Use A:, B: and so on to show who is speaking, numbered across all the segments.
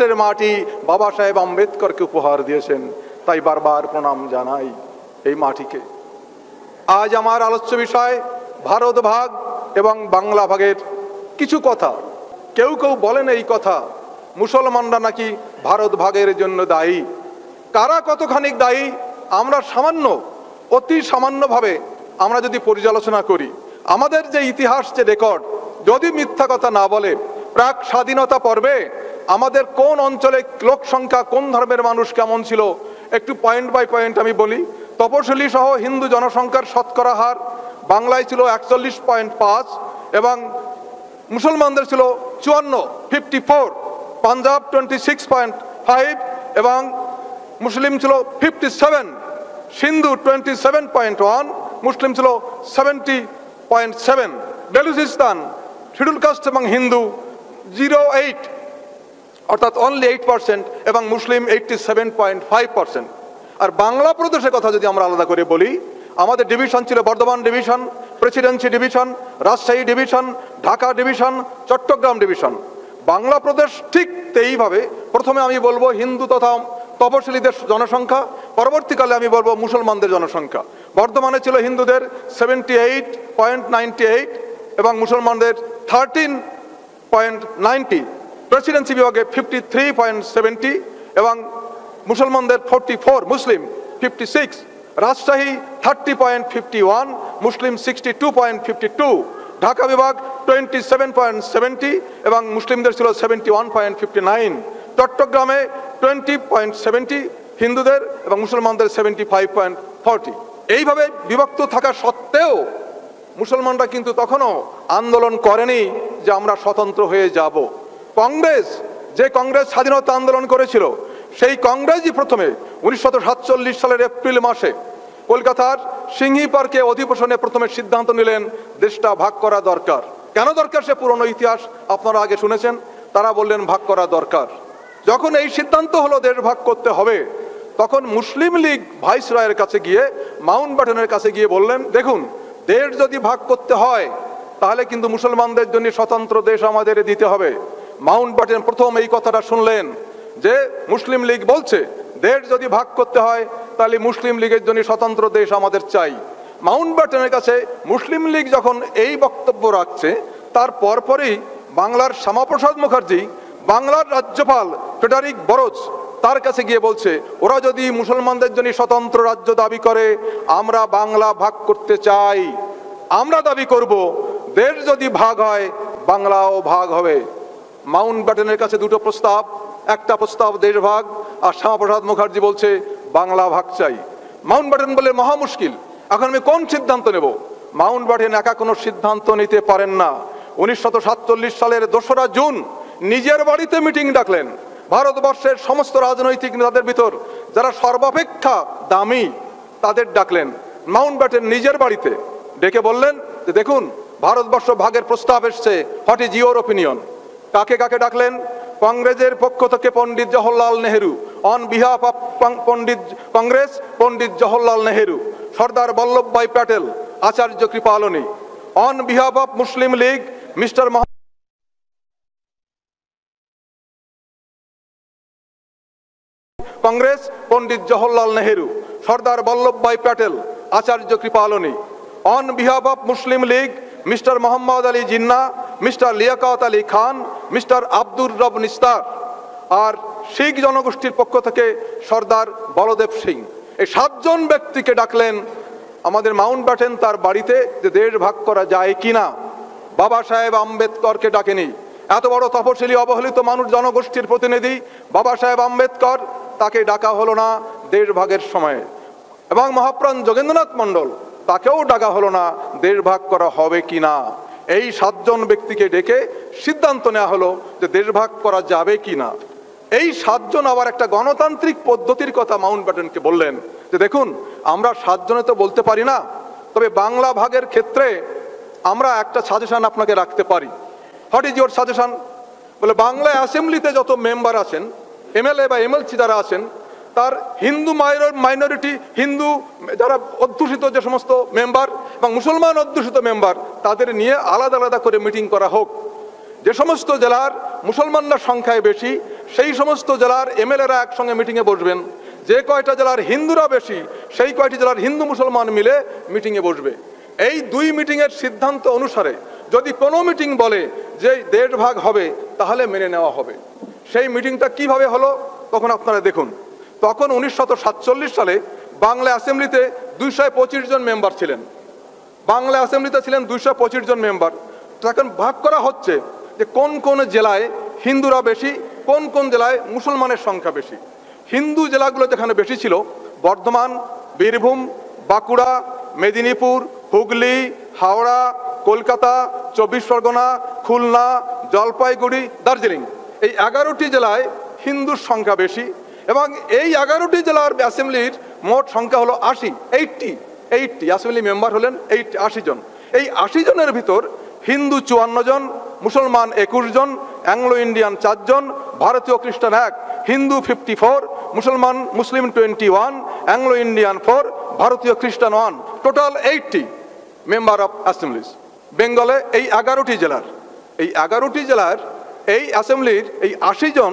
A: রাষ্ট্রের মাটি বাবা সাহেব আম্বেদকরকে উপহার দিয়েছেন, তাই বারবার প্রণাম জানাই এই মাটিকে। আজ আমার আলোচ্য বিষয় ভারত ভাগ এবং বাংলা ভাগের কিছু কথা। কেউ কেউ বলেন এই কথা মুসলমানরা নাকি ভারত ভাগের জন্য দায়ী। কারা কতখানি দায়ী আমরা অতি সামান্যভাবে আমরা যদি পর্যালোচনা করি, আমাদের যে ইতিহাস, যে রেকর্ড যদি মিথ্যা কথা না বলে, প্রাক স্বাধীনতা পর্বে আমাদের কোন অঞ্চলে লোক সংখ্যা, কোন ধর্মের মানুষ কেমন ছিল, একটু পয়েন্ট বাই পয়েন্ট আমি বলি। তপশিলি সহ হিন্দু জনসংখ্যার শতকরা হার বাংলায় ছিল 41.5 এবং মুসলমানদের ছিল 54, পাঞ্জাব 26.5 এবং মুসলিম ছিল 57, সিন্ধু 27.1, মুসলিম ছিল 70.7, বেলুচিস্তান শিডিউল কাস্ট এবং হিন্দু 08 অর্থাৎ অনলি 8% এবং মুসলিম 87.5%। আর বাংলা প্রদেশের কথা যদি আমরা আলাদা করে বলি, আমাদের ডিভিশন ছিল Bardhaman division, Presidency division, Rajshahi division, Dhaka division, Chittagong division. Bangla প্রদেশ ঠিক এইভাবে প্রথমে আমি বলবো হিন্দু তথা তপশিলীদের জনসংখ্যা, পরবর্তীকালে আমি বলবো মুসলমানদের জনসংখ্যা। বর্ধমানে ছিল হিন্দুদের 78.98 এবং মুসলমানদের 13.90, প্রেসিডেন্সি বিভাগে 53.70 এবং মুসলমানদের 44, মুসলিম 56, রাজশাহী 30.51, মুসলিম 62.52, ঢাকা বিভাগ 27.70 এবং মুসলিমদের ছিল 71.59, চট্টগ্রামে 20.70 হিন্দুদের এবং মুসলমানদের 75.40। এইভাবে বিভক্ত থাকা সত্ত্বেও মুসলমানরা কিন্তু তখনও আন্দোলন করেনি যে আমরা স্বতন্ত্র হয়ে যাব। যে কংগ্রেস স্বাধীনতা আন্দোলন করেছিল, সেই কংগ্রেসই প্রথমে 1947 সালের এপ্রিল মাসে কলকাতার সিংহি পার্কে অধিবেশনে প্রথমে সিদ্ধান্ত নিলেন দেশটা ভাগ করা দরকার। কেন দরকার সে পুরনো ইতিহাস আপনারা আগে শুনেছেন। তারা বললেন ভাগ করা দরকার। যখন এই সিদ্ধান্ত হলো দেশ ভাগ করতে হবে, তখন মুসলিম লীগ ভাইসরয়ের কাছে গিয়ে, মাউন্টব্যাটেনের কাছে গিয়ে বললেন, দেখুন দেশ যদি ভাগ করতে হয় তাহলে কিন্তু মুসলমানদের জন্য স্বতন্ত্র দেশ আমাদের দিতে হবে। মাউন্টব্যাটেন প্রথম এই কথাটা শুনলেন যে মুসলিম লীগ বলছে দেশ যদি ভাগ করতে হয় তাহলে মুসলিম লীগের জন্য স্বতন্ত্র দেশ আমাদের চাই। মাউন্টব্যাটেনের কাছে মুসলিম লীগ যখন এই বক্তব্য রাখছে, তার পরপরই বাংলার শ্যামাপ্রসাদ মুখার্জি, বাংলার রাজ্যপাল ফ্রেডারিক বরোজ, তার কাছে গিয়ে বলছে ওরা যদি মুসলমানদের জন্য স্বতন্ত্র রাজ্য দাবি করে, আমরা বাংলা ভাগ করতে চাই। আমরা দাবি করব দেশ যদি ভাগ হয় বাংলাও ভাগ হবে। মাউন্টব্যাটেনের কাছে দুটো প্রস্তাব, একটা প্রস্তাব দেশ ভাগ, আর শ্যামাপ্রসাদ মুখার্জি বলছে বাংলা ভাগ চাই। মাউন্টব্যাটেন বলে মহা মুশকিল, এখন আমি কোন সিদ্ধান্ত নেব? মাউন্টব্যাটেন একা কোনো সিদ্ধান্ত নিতে পারেন না। 1947 সালের 2রা জুন নিজের বাড়িতে মিটিং ডাকলেন। ভারতবর্ষের সমস্ত রাজনৈতিক নেতাদের ভিতর যারা সর্বাপেক্ষা দামি তাদের ডাকলেন মাউন্টব্যাটেন নিজের বাড়িতে, ডেকে বললেন যে দেখুন ভারতবর্ষ ভাগের প্রস্তাব এসছে, হোয়াট ইজ ইউর ওপিনিয়ন? কাকে কাকে ডাকলেন? কংগ্রেসের পক্ষ থেকে Pandit Jawaharlal Nehru, on behalf of Congress Pandit Jawaharlal Nehru, Sardar Vallabhbhai Patel, Acharya Kripalani, on behalf of Muslim League mister Congress Pandit Jawaharlal Nehru, Sardar Vallabhbhai Patel, Acharya Kripalani, on behalf of Muslim League mister Mohammad Ali Jinnah, mister Liaquat Ali Khan, mister Abdur Rab Nishtar. আর শিখ জনগোষ্ঠীর পক্ষ থেকে সর্দার বলদেব সিং। এই 7 জন ব্যক্তিকে ডাকলেন আমাদের মাউন্টব্যাটেন তার বাড়িতে যে দেশ ভাগ করা যায় কিনা। বাবা সাহেব আম্বেদকরকে ডাকেনি। এত বড় তপশিলি অবহেলিত মানুষ, জনগোষ্ঠীর প্রতিনিধি বাবা সাহেব আম্বেদকর, তাকে ডাকা হলো না দেশ ভাগের সময়ে। এবং মহাপ্রাণ যোগেন্দ্রনাথ মণ্ডল, তাকেও ডাকা হলো না দেশ ভাগ করা হবে কিনা। এই 7 জন ব্যক্তিকে ডেকে সিদ্ধান্ত নেওয়া হলো যে দেশ ভাগ করা যাবে কিনা। এই 7 জন আবার একটা গণতান্ত্রিক পদ্ধতির কথা মাউন্টব্যাটেনকে বললেন যে দেখুন আমরা 7 জনে তো বলতে পারি না, তবে বাংলা ভাগের ক্ষেত্রে আমরা একটা সাজেশন আপনাকে রাখতে পারি। What is your suggestion? বলে বাংলা অ্যাসেম্বলিতে যত মেম্বার আছেন, এমএলএ বা এমএলসি যারা আছেন, তার হিন্দু মাইনরিটি, হিন্দু যারা অধ্যুষিত যে সমস্ত মেম্বার এবং মুসলমান অধ্যুষিত মেম্বার, তাদের নিয়ে আলাদা আলাদা করে মিটিং করা হোক। যে সমস্ত জেলার মুসলমানরা সংখ্যায় বেশি, সেই সমস্ত জেলার এমএলএরা একসঙ্গে মিটিংয়ে বসবেন। যে কয়টা জেলার হিন্দুরা বেশি সেই কয়টি জেলার হিন্দু মুসলমান মিলে মিটিংয়ে বসবে। এই দুই মিটিংয়ের সিদ্ধান্ত অনুসারে যদি কোনো মিটিং বলে যে দেশ ভাগ হবে তাহলে মেনে নেওয়া হবে। সেই মিটিংটা কিভাবে হলো তখন আপনারা দেখুন। তখন 1947 সালে বাংলা অ্যাসেম্বলিতে 225 জন মেম্বার ছিলেন। বাংলা অ্যাসেম্বলিতে ছিলেন 225 জন মেম্বার। তখন ভাগ করা হচ্ছে যে কোন কোন জেলায় হিন্দুরা বেশি, কোন কোন জেলায় মুসলমানের সংখ্যা বেশি। হিন্দু জেলাগুলো যেখানে বেশি ছিল বর্ধমান, বীরভূম, বাঁকুড়া, মেদিনীপুর, হুগলি, হাওড়া, কলকাতা, 24 পরগনা, খুলনা, জলপাইগুড়ি, দার্জিলিং, এই 11টি জেলায় হিন্দুর সংখ্যা বেশি। এবং এই 11টি জেলার অ্যাসেম্বলির মোট সংখ্যা হলো 80 অ্যাসেম্বলি মেম্বার হলেন 80 জন। এই 80 জনের ভিতর হিন্দু 54 জন, মুসলমান 21 জন, অ্যাংলো ইন্ডিয়ান 4 জন, ভারতীয় খ্রিস্টান 1, হিন্দু 54, মুসলিম 21, অ্যাংলো ইন্ডিয়ান 4, ভারতীয় খ্রিস্টান 1, টোটাল 80 মেম্বার অফ অ্যাসেম্বলিজ। বেঙ্গলে এই 11টি জেলার এই অ্যাসেম্বলির এই 80 জন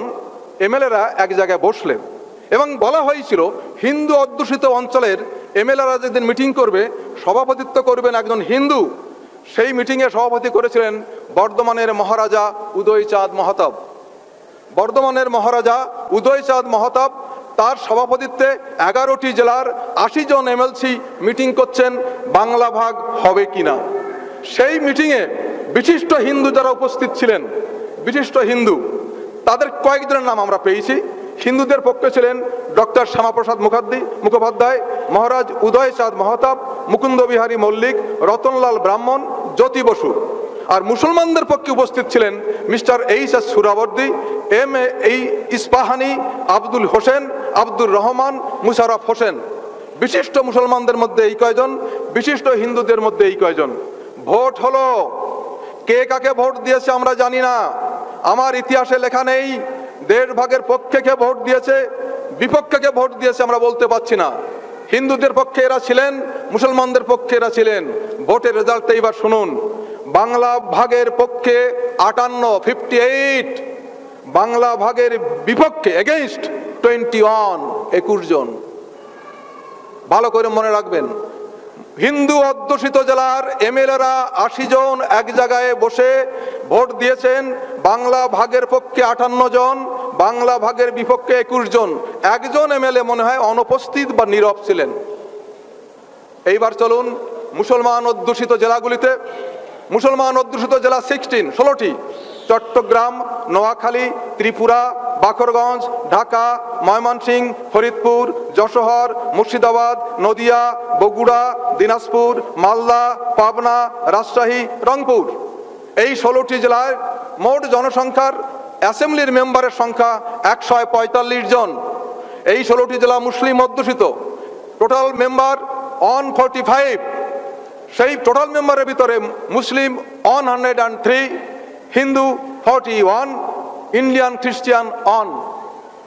A: এমএলএরা এক জায়গায় বসলেন এবং বলা হয়েছিল হিন্দু অধ্যুষিত অঞ্চলের এমএলএরা যেদিন মিটিং করবে সভাপতিত্ব করবেন একজন হিন্দু। সেই মিটিংয়ে সভাপতি করেছিলেন বর্ধমানের মহারাজা উদয়চাঁদ মহাতাব। বর্ধমানের মহারাজা উদয়চাঁদ মহাতাব তার সভাপতিত্বে 11টি জেলার 80 জন এমএলসি মিটিং করছেন বাংলা ভাগ হবে কিনা। সেই মিটিংয়ে বিশিষ্ট হিন্দু যারা উপস্থিত ছিলেন, বিশিষ্ট হিন্দু, তাদের কয়েকজনের নাম আমরা পেয়েছি। হিন্দুদের পক্ষে ছিলেন ডক্টর শ্যামাপ্রসাদ মুখোপাধ্যায়, মহারাজ উদয়চাঁদ মহাতাব, মুকুন্দ বিহারী মল্লিক, রতনলাল ব্রাহ্মণ, জ্যোতি বসু। আর মুসলমানদের পক্ষে উপস্থিত ছিলেন mister HS. Suhrawardy, M A. Ispahani, Abdul Hossain, Abdur Rahman, Musharraf Hossain. বিশিষ্ট মুসলমানদের মধ্যে এই কয়জন, বিশিষ্ট হিন্দুদের মধ্যে এই কয়জন। ভোট হলো, কে কাকে ভোট দিয়েছে আমরা জানি না, আমার ইতিহাসে লেখা নেই। দেশ ভাগের পক্ষে কে ভোট দিয়েছে, বিপক্ষে কে ভোট দিয়েছে আমরা বলতে পারছি না। হিন্দুদের পক্ষে এরা ছিলেন, মুসলমানদের পক্ষে এরা ছিলেন। ভোটের রেজাল্টটা এবার শুনুন। বাংলা ভাগের পক্ষে 58, বাংলা ভাগের বিপক্ষে এগেইনস্ট 21 জন। ভালো করে মনে রাখবেন, হিন্দু অধ্যুষিত জেলার এমএলএরা 80 জন এক জায়গায় বসে ভোট দিয়েছেন। বাংলা ভাগের পক্ষে 58 জন, বাংলা ভাগের বিপক্ষে 21 জন। একজন এমএলএ মনে হয় অনুপস্থিত বা নীরব ছিলেন। এইবার চলুন মুসলমান অধ্যুষিত জেলাগুলিতে। মুসলমান অধ্যুষিত জেলা 16টি: চট্টগ্রাম, নোয়াখালী, ত্রিপুরা, বাকরগঞ্জ, ঢাকা, ময়মনসিংহ, ফরিদপুর, যশোর, মুর্শিদাবাদ, নদিয়া, বগুড়া, দিনাজপুর, মালদা, পাবনা, রাজশাহী, রংপুর। এই 16টি জেলায় মোট জনসংখ্যার অ্যাসেম্বলির মেম্বারের সংখ্যা 145 জন। এই 16টি জেলা মুসলিম অধ্যুষিত। Total member 145। সেই টোটাল মেম্বারের ভিতরে মুসলিম 103, হিন্দু 41, ইন্ডিয়ান খ্রিস্টান 1,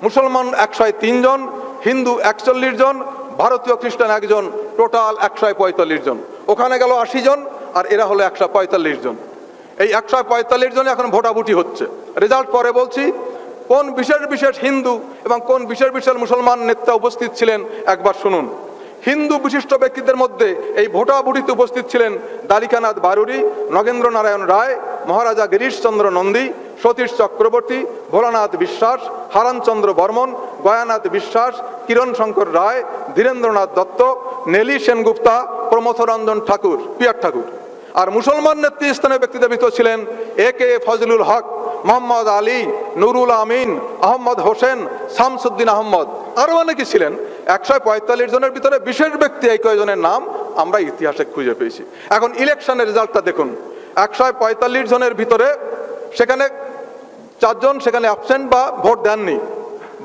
A: মুসলমান 103 জন, হিন্দু 41 জন, ভারতীয় খ্রিস্টান 1 জন, টোটাল 145 জন। ওখানে গেল 80 জন আর এরা হলো 145 জন। এই 145 জন এখন ভোটাভুটি হচ্ছে। রেজাল্ট পরে বলছি। কোন বিশেষ বিশেষ হিন্দু এবং কোন বিশেষ বিশেষ মুসলমান নেতা উপস্থিত ছিলেন একবার শুনুন। হিন্দু বিশিষ্ট ব্যক্তিদের মধ্যে এই ভোটাভুটিতে উপস্থিত ছিলেন দ্বারিকানাথ বারুরি, নগেন্দ্র নারায়ণ রায়, মহারাজা গিরিশচন্দ্র নন্দী, সতীশ চক্রবর্তী, ভোলানাথ বিশ্বাস, হারানচন্দ্র বর্মন, গয়ানাথ বিশ্বাস, কিরণ শঙ্কর রায়, ধীরেন্দ্রনাথ দত্ত, নেলি সেনগুপ্তা, প্রমথরঞ্জন ঠাকুর, পিয়ার ঠাকুর। আর মুসলমান নেতৃস্থানীয় ব্যক্তিদের ভিতর ছিলেন এ.কে. ফজলুল হক, মোহাম্মদ আলী, নুরুল আমিন, আহমদ হোসেন, শামসুদ্দিন আহমদ, আরও অনেকে ছিলেন। 145 জনের ভিতরে বিশেষ ব্যক্তি এই কয়েকজনের নাম আমরা ইতিহাসে খুঁজে পেয়েছি। এখন ইলেকশনের রেজাল্টটা দেখুন। 145 জনের ভিতরে সেখানে 4 জন সেখানে অ্যাবসেন্ট বা ভোট দেননি।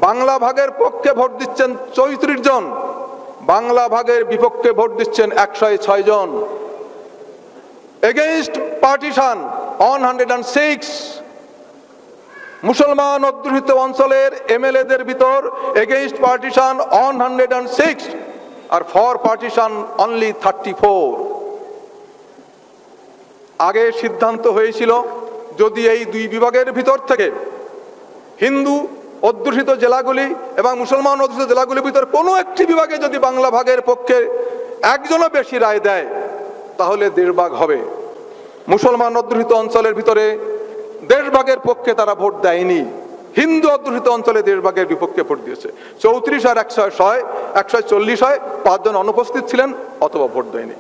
A: বাংলা ভাগের পক্ষে ভোট দিচ্ছেন 34 জন, বাংলা ভাগের বিপক্ষে ভোট দিচ্ছেন 106 জন। Against partition 106। মুসলমান অধ্যুষিত অঞ্চলের এমএলএদের ভিতর এগেইনস্ট পার্টিশন 106 আর ফর পার্টিশন অনলি 34। আগে সিদ্ধান্ত হয়েছিল যদি এই দুই বিভাগের ভিতর থেকে হিন্দু অধ্যুষিত জেলাগুলি এবং মুসলমান অধ্যুষিত জেলাগুলির ভিতরে কোনো একটি বিভাগে যদি বাংলা ভাগের পক্ষে একজনও বেশি রায় দেয় তাহলে দেশভাগ হবে। মুসলমান অধ্যুষিত অঞ্চলের ভিতরে দেশভাগের পক্ষে তারা ভোট দেয়নি, হিন্দু অধ্যুষিত অঞ্চলে দেশভাগের বিপক্ষে ভোট দিয়েছে। 34 আর 140 হয়, 5 জন অনুপস্থিত ছিলেন অথবা ভোট দেয়নি।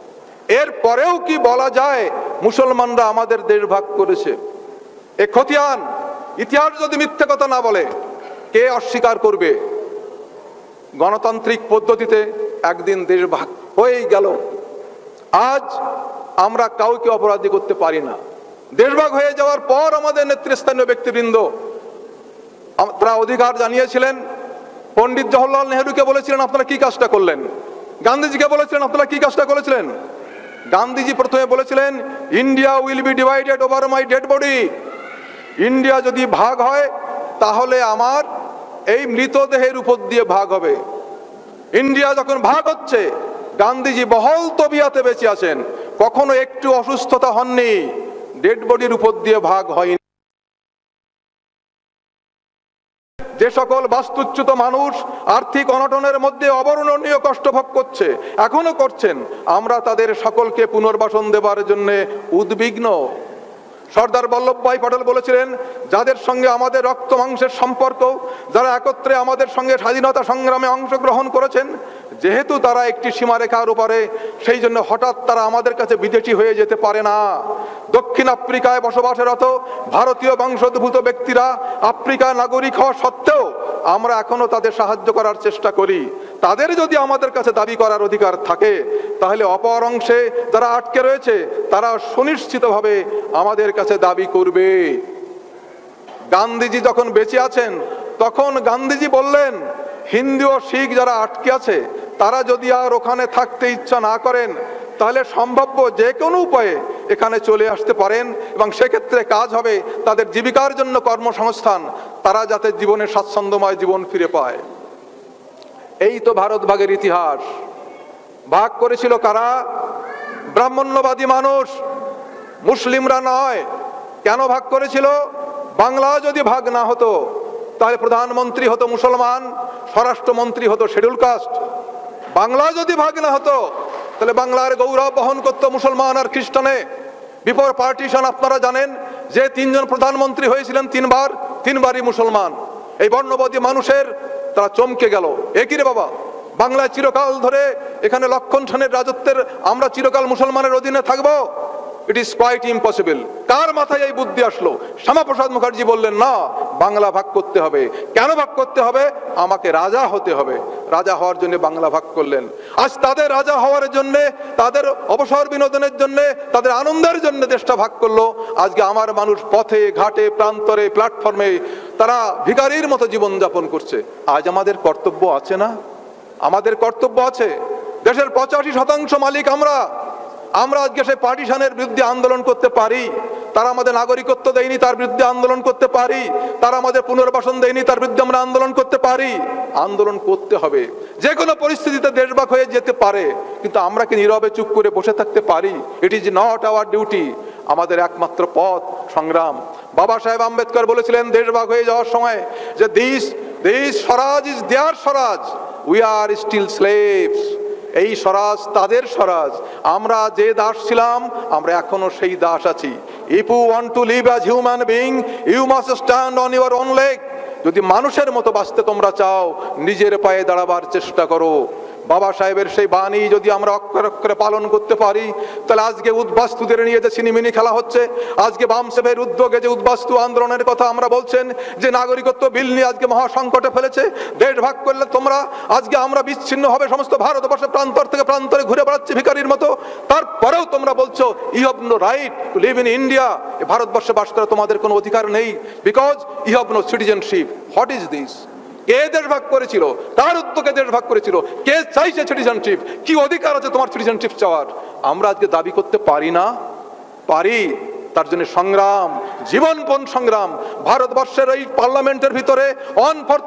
A: এর পরেও কি বলা যায় মুসলমানরা আমাদের দেশ ভাগ করেছে? এ খতিয়ান ইতিহাস যদি মিথ্যে কথা না বলে কে অস্বীকার করবে? গণতান্ত্রিক পদ্ধতিতে একদিন দেশ ভাগ হয়েই গেল। আজ আমরা কাউকে অপরাধী করতে পারি না। দেশভাগ হয়ে যাওয়ার পর আমাদের নেতৃস্থানীয় ব্যক্তিবৃন্দ তারা অধিকার জানিয়েছিলেন। পণ্ডিত জওহরলাল নেহরুকে বলেছিলেন আপনারা কি কাজটা করলেন? গান্ধীজিকে বলেছিলেন আপনারা কি কাজটা করেছিলেন? গান্ধীজি প্রথমে বলেছিলেন India will be divided over my dead body. India যদি ভাগ হয় তাহলে আমার এই মৃতদেহের উপর দিয়ে ভাগ হবে। ইন্ডিয়া যখন ভাগ হচ্ছে, গান্ধীজি বহল তবিয়াতে বেঁচে আছেন, কখনো একটু অসুস্থতা হননি, ডেড বডির উপর দিয়ে ভাগ হয়নি। যে সকল বাস্তুচ্যুত মানুষ আর্থিক অনটনের মধ্যে অবর্ণনীয় কষ্ট ভোগ করছে, এখনো করছেন, আমরা তাদের সকলকে পুনর্বাসন দেবার জন্য উদ্বিগ্ন। সর্দার বল্লভভাই পটেল বলেছিলেন যাদের সঙ্গে আমাদের রক্ত মাংসের সম্পর্ক, যারা একত্রে আমাদের সঙ্গে স্বাধীনতা সংগ্রামে অংশগ্রহণ করেছেন, যেহেতু তারা একটি সীমারেখার উপরে, সেই জন্য হঠাৎ তারা আমাদের কাছে বিদেশি হয়ে যেতে পারে না। দক্ষিণ আফ্রিকায় বসবাসরত ভারতীয় বংশোদ্ভূত ব্যক্তিরা আফ্রিকার নাগরিক হওয়া সত্ত্বেও আমরা এখনো তাদের সাহায্য করার চেষ্টা করি। তাদের যদি আমাদের কাছে দাবি করার অধিকার থাকে তাহলে অপর অংশে যারা আটকে রয়েছে তারা সুনিশ্চিতভাবে আমাদের কাছে দাবি করবে। গান্ধীজি যখন বেঁচে আছেন তখন গান্ধীজি বললেন হিন্দু ও শিখ যারা আটকে আছে তারা যদি আর ওখানে থাকতে ইচ্ছা না করেন তাহলে সম্ভাব্য যে কোনো উপায়ে এখানে চলে আসতে পারেন এবং সেক্ষেত্রে কাজ হবে তাদের জীবিকার জন্য কর্মসংস্থান, তারা যাতে জীবনে স্বাচ্ছন্দ্যময় জীবন ফিরে পায়। এই তো ভারত ভাগের ইতিহাস। ভাগ করেছিল কারা? ব্রাহ্মণ্যবাদী মানুষ, মুসলিমরা নয়। কেন ভাগ করেছিল? বাংলা যদি ভাগ না হতো তাহলে প্রধানমন্ত্রী হতো মুসলমান, স্বরাষ্ট্রমন্ত্রী হতো শিডিউল কাস্ট। বাংলা যদি ভাগ না হতো তাহলে বাংলার গৌরব বহন করতো মুসলমান আর খ্রিস্টানে। বিফোর পার্টিশন আপনারা জানেন যে 3 জন প্রধানমন্ত্রী হয়েছিলেন, 3বারই মুসলমান। এই বর্ণবাদী মানুষের তারা চমকে গেল, একই রে বাবা, বাংলায় চিরকাল ধরে এখানে লক্ষণ সেনের রাজত্বের আমরা চিরকাল মুসলমানের অধীনে থাকবো? It is quite impossible. কার মাথায় এই বুদ্ধি আসলো? শ্যামাপ্রসাদ মুখার্জি বললেন না, বাংলা ভাগ করতে হবে। কেন ভাগ করতে হবে? আমাকে রাজা হতে হবে। রাজা হওয়ার জন্য বাংলা ভাগ করলেন। আজ তাদের রাজা হওয়ার জন্য, তাদের অবসর বিনোদনের জন্য, তাদের আনন্দের জন্য দেশটা ভাগ করলো। আজকে আমার মানুষ পথে ঘাটে প্রান্তরে প্ল্যাটফর্মে তারা ভিখারির মতো জীবনযাপন করছে। আজ আমাদের কর্তব্য আছে না? আমাদের কর্তব্য আছে। দেশের 85% মালিক আমরা। আজকে সেই পার্টিশনের বিরুদ্ধে আন্দোলন করতে পারি। তারা আমাদের নাগরিকত্ব দেয়নি, তার বিরুদ্ধে আন্দোলন করতে পারি। তারা আমাদের পুনর্বাসন দেয়নি, তার বিরুদ্ধে আমরা আন্দোলন করতে পারি। আন্দোলন করতে হবে। যে কোনো পরিস্থিতিতে দেশভাগ হয়ে যেতে পারে, কিন্তু আমরা কি নীরবে চুপ করে বসে থাকতে পারি? It is not our duty. আমাদের একমাত্র পথ সংগ্রাম। বাবা সাহেব আম্বেদকর বলেছিলেন দেশভাগ হয়ে যাওয়ার সময় যে this Swaraj is their Swaraj, we are still slaves. এই স্বরাজ তাদের স্বরাজ। আমরা যে দাস ছিলাম আমরা এখনো সেই দাস আছি। If you want to live as human being you must stand on your own leg. যদি মানুষের মতো বাঁচতে তোমরা চাও, নিজের পায়ে দাঁড়াবার চেষ্টা করো। বাবা সাহেবের সেই বাণী যদি আমরা অক্ষরে অক্ষরে পালন করতে পারি তাহলে আজকে উদ্বাস্তুদের নিয়ে যে ছিনিমিনি খেলা হচ্ছে, আজকে বামসেফের উদ্যোগে যে উদ্বাস্তু আন্দোলনের কথা আমরা বলছেন, যে নাগরিকত্ব বিল নিয়ে আজকে মহাসংকটে ফেলেছে, দেশ ভাগ করলে তোমরা আজকে আমরা বিচ্ছিন্ন হবে সমস্ত ভারতবর্ষের প্রান্তর থেকে প্রান্তরে ঘুরে বেড়াচ্ছি ভিখারির মতো, তারপরেও তোমরা বলছো you have no right to live in India. ভারতবর্ষে বাস করা তোমাদের কোনো অধিকার নেই, because you have no citizenship. What is this? কে দেশ ভাগ করেছিল? তার উদ্যোগে দেশ ভাগ করেছিল। কে চাইছে সিটিজেনশিপ? কি অধিকার আছে তোমার সিটিজেনশিপ চাওয়ার? আমরা আজকে দাবি করতে পারি না? পারি। তার জন্য সংগ্রাম, জীবনপণ সংগ্রাম। ভারতবর্ষের এই পার্লামেন্টের ভিতরে 1/4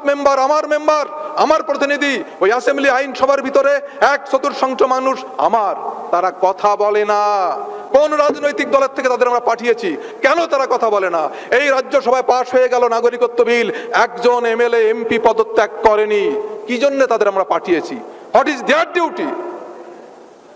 A: মেম্বার আমার প্রতিনিধি। ওই অ্যাসেম্বলি আইনসভার ভিতরে 1/4 মানুষ আমার। তারা কথা বলে না, কোন রাজনৈতিক দলের থেকে তাদের আমরা পাঠিয়েছি? কেন তারা কথা বলে না? এই রাজ্যসভায় পাশ হয়ে গেল নাগরিকত্ব বিল, একজন এমএলএ এমপি পদত্যাগ করেনি। কি জন্য তাদের আমরা পাঠিয়েছি? What is their duty?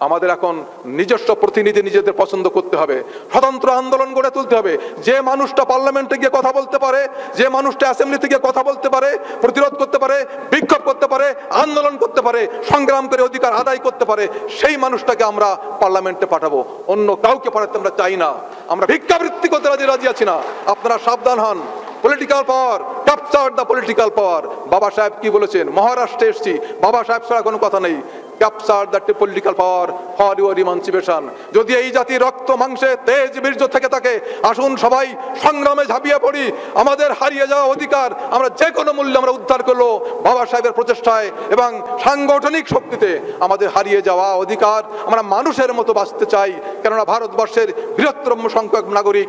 A: আমাদের এখন নিজস্ব প্রতিনিধি নিজেদের পছন্দ করতে হবে, স্বতন্ত্র আন্দোলন গড়ে তুলতে হবে। যে মানুষটা পার্লামেন্টে গিয়ে কথা বলতে পারে, যে মানুষটা অ্যাসেম্বলিতে গিয়ে কথা বলতে পারে, প্রতিরোধ করতে পারে, বিক্ষোভ করতে পারে, আন্দোলন করতে পারে, সংগ্রাম করে অধিকার আদায় করতে পারে, সেই মানুষটাকে আমরা পার্লামেন্টে পাঠাবো। অন্য কাউকে পাঠাতে আমরা চাই না। আমরা ভিক্ষাবৃত্তি করতে রাজি আছি না। আপনারা সাবধান হন। Political power, capture the political পাওয়ার। বাবা সাহেব কি বলেছেন? মহারাষ্ট্রে এসেছি, বাবা সাহেব ছাড়া কোনো কথা নেই। Capture the political power for your emancipation. যদি এই জাতির রক্ত মাংসে তেজ বীর্য থেকে থাকে, আসুন সবাই সংগ্রামে ঝাঁপিয়ে পড়ি। আমাদের হারিয়ে যাওয়া অধিকার আমরা যে কোনো মূল্যে আমরা উদ্ধার করলো বাবা সাহেবের প্রচেষ্টায় এবং সাংগঠনিক শক্তিতে। আমাদের হারিয়ে যাওয়া অধিকার, আমরা মানুষের মতো বাঁচতে চাই। কেননা ভারতবর্ষের বৃহত্তম সংখ্যক নাগরিক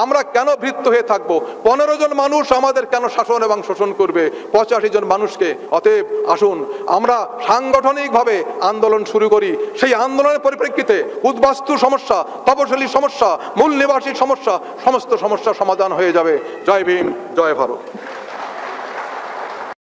A: আমরা কেন ভৃত্য হয়ে থাকবো? 15 জন মানুষ আমাদের কেন শাসন এবং শোষণ করবে 85 জন মানুষকে? অতএব আসুন আমরা সাংগঠনিকভাবে আন্দোলন শুরু করি। সেই আন্দোলনের পরিপ্রেক্ষিতে উদ্বাস্তু সমস্যা, তপশিলি সমস্যা, মূল নিবাসী সমস্যা, সমস্ত সমস্যার সমাধান হয়ে যাবে। জয় ভীম, জয় ভারত।